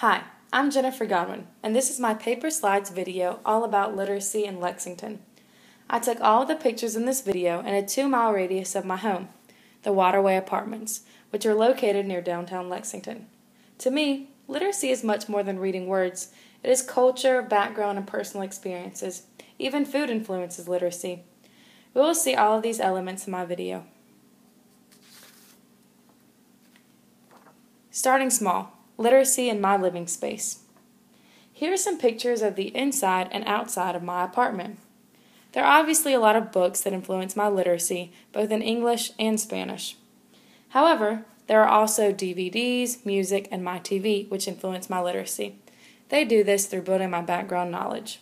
Hi, I'm Jennifer Godwin, and this is my paper slides video all about literacy in Lexington. I took all of the pictures in this video in a 2-mile radius of my home, the Waterway Apartments, which are located near downtown Lexington. To me, literacy is much more than reading words. It is culture, background, and personal experiences. Even food influences literacy. We will see all of these elements in my video. Starting small. Literacy in my living space. Here are some pictures of the inside and outside of my apartment. There are obviously a lot of books that influence my literacy, both in English and Spanish. However, there are also DVDs, music, and my TV, which influence my literacy. They do this through building my background knowledge.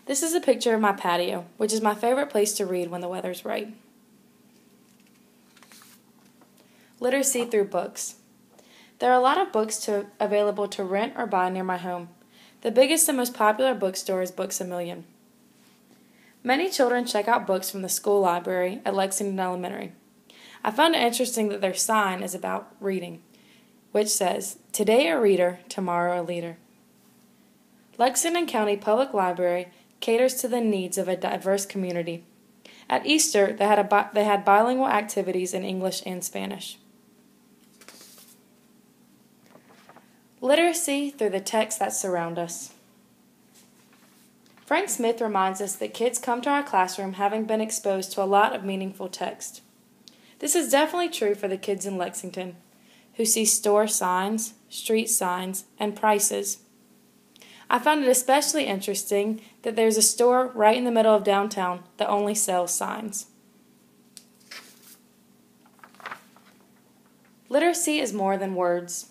This is a picture of my patio, which is my favorite place to read when the weather's right. Literacy through books. There are a lot of books available to rent or buy near my home. The biggest and most popular bookstore is Books A Million. Many children check out books from the school library at Lexington Elementary. I found it interesting that their sign is about reading, which says, "Today a reader, tomorrow a leader." Lexington County Public Library caters to the needs of a diverse community. At Easter, they had bilingual activities in English and Spanish. Literacy through the texts that surround us. Frank Smith reminds us that kids come to our classroom having been exposed to a lot of meaningful text. This is definitely true for the kids in Lexington, who see store signs, street signs, and prices. I found it especially interesting that there's a store right in the middle of downtown that only sells signs. Literacy is more than words.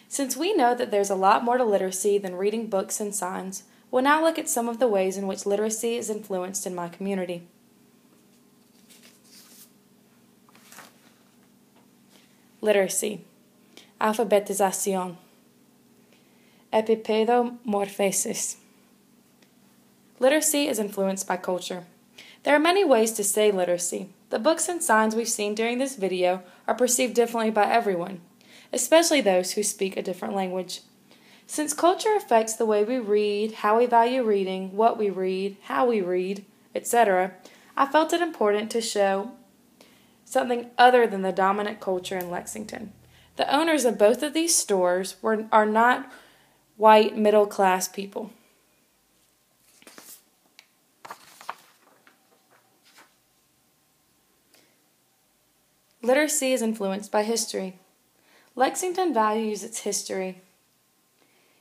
Since we know that there's a lot more to literacy than reading books and signs, we'll now look at some of the ways in which literacy is influenced in my community. Literacy. Alfabetización. Epipedomorphesis. Literacy is influenced by culture. There are many ways to say literacy. The books and signs we've seen during this video are perceived differently by everyone, especially those who speak a different language. Since culture affects the way we read, how we value reading, what we read, how we read, etc., I felt it important to show something other than the dominant culture in Lexington. The owners of both of these stores are not white middle-class people. Literacy is influenced by history. Lexington values its history.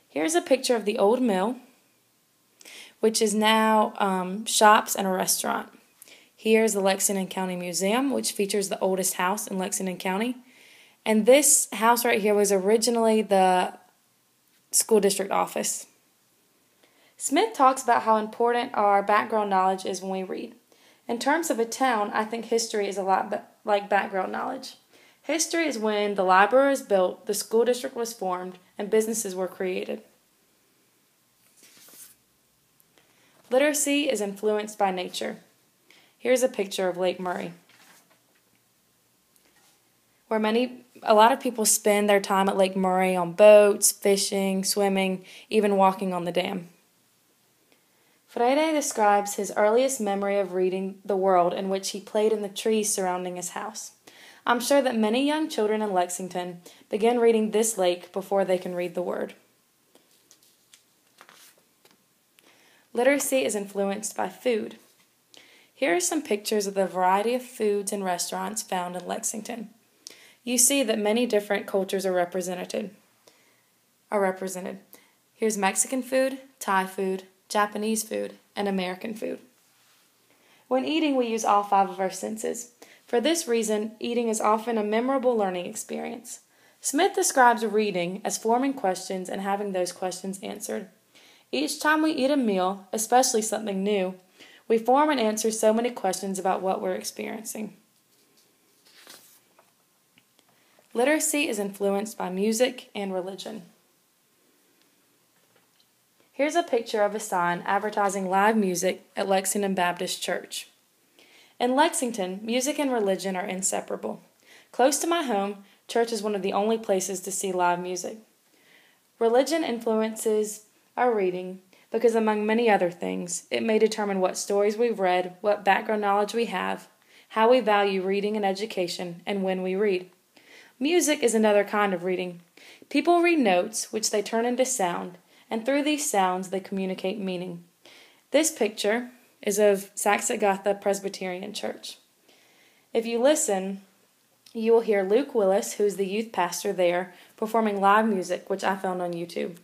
Here's a picture of the old mill, which is now shops and a restaurant. Here's the Lexington County Museum, which features the oldest house in Lexington County. And this house right here was originally the school district office. Smith talks about how important our background knowledge is when we read. In terms of a town, I think history is a lot like background knowledge. History is when the library was built, the school district was formed, and businesses were created. Literacy is influenced by nature. Here's a picture of Lake Murray, where a lot of people spend their time at Lake Murray on boats, fishing, swimming, even walking on the dam. Freire describes his earliest memory of reading the world in which he played in the trees surrounding his house. I'm sure that many young children in Lexington begin reading this lake before they can read the word. Literacy is influenced by food. Here are some pictures of the variety of foods and restaurants found in Lexington. You see that many different cultures are represented. Here's Mexican food, Thai food, Japanese food, and American food. When eating, we use all 5 of our senses. For this reason, eating is often a memorable learning experience. Smith describes reading as forming questions and having those questions answered. Each time we eat a meal, especially something new, we form and answer so many questions about what we're experiencing. Literacy is influenced by music and religion. Here's a picture of a sign advertising live music at Lexington Baptist Church. In Lexington, music and religion are inseparable. Close to my home, church is one of the only places to see live music. Religion influences our reading because, among many other things, it may determine what stories we've read, what background knowledge we have, how we value reading and education, and when we read. Music is another kind of reading. People read notes, which they turn into sound, and through these sounds they communicate meaning. This picture is of Saxagatha Presbyterian Church. If you listen, you will hear Luke Willis, who's the youth pastor there, performing live music, which I found on YouTube.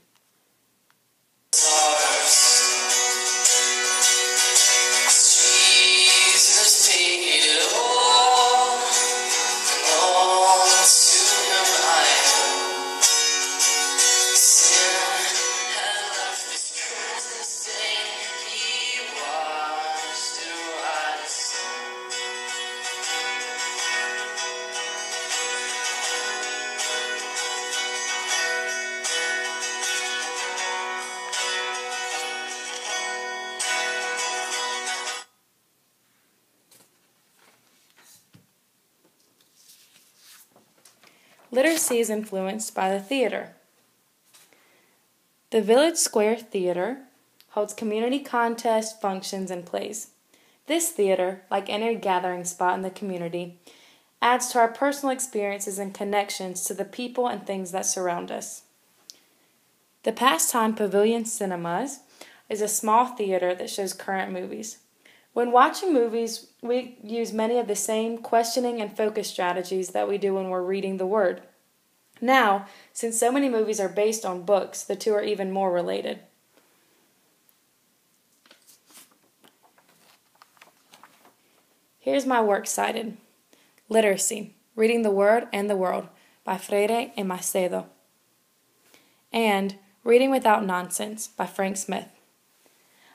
Literacy is influenced by the theater. The Village Square Theater holds community contests, functions, and plays. This theater, like any gathering spot in the community, adds to our personal experiences and connections to the people and things that surround us. The Pastime Pavilion Cinemas is a small theater that shows current movies. When watching movies, we use many of the same questioning and focus strategies that we do when we're reading the Word. Now, since so many movies are based on books, the two are even more related. Here's my works cited. Literacy, Reading the Word and the World by Freire and Macedo. And Reading Without Nonsense by Frank Smith.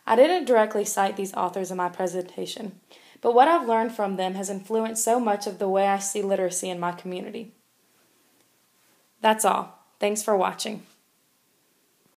I didn't directly cite these authors in my presentation, but what I've learned from them has influenced so much of the way I see literacy in my community. That's all. Thanks for watching.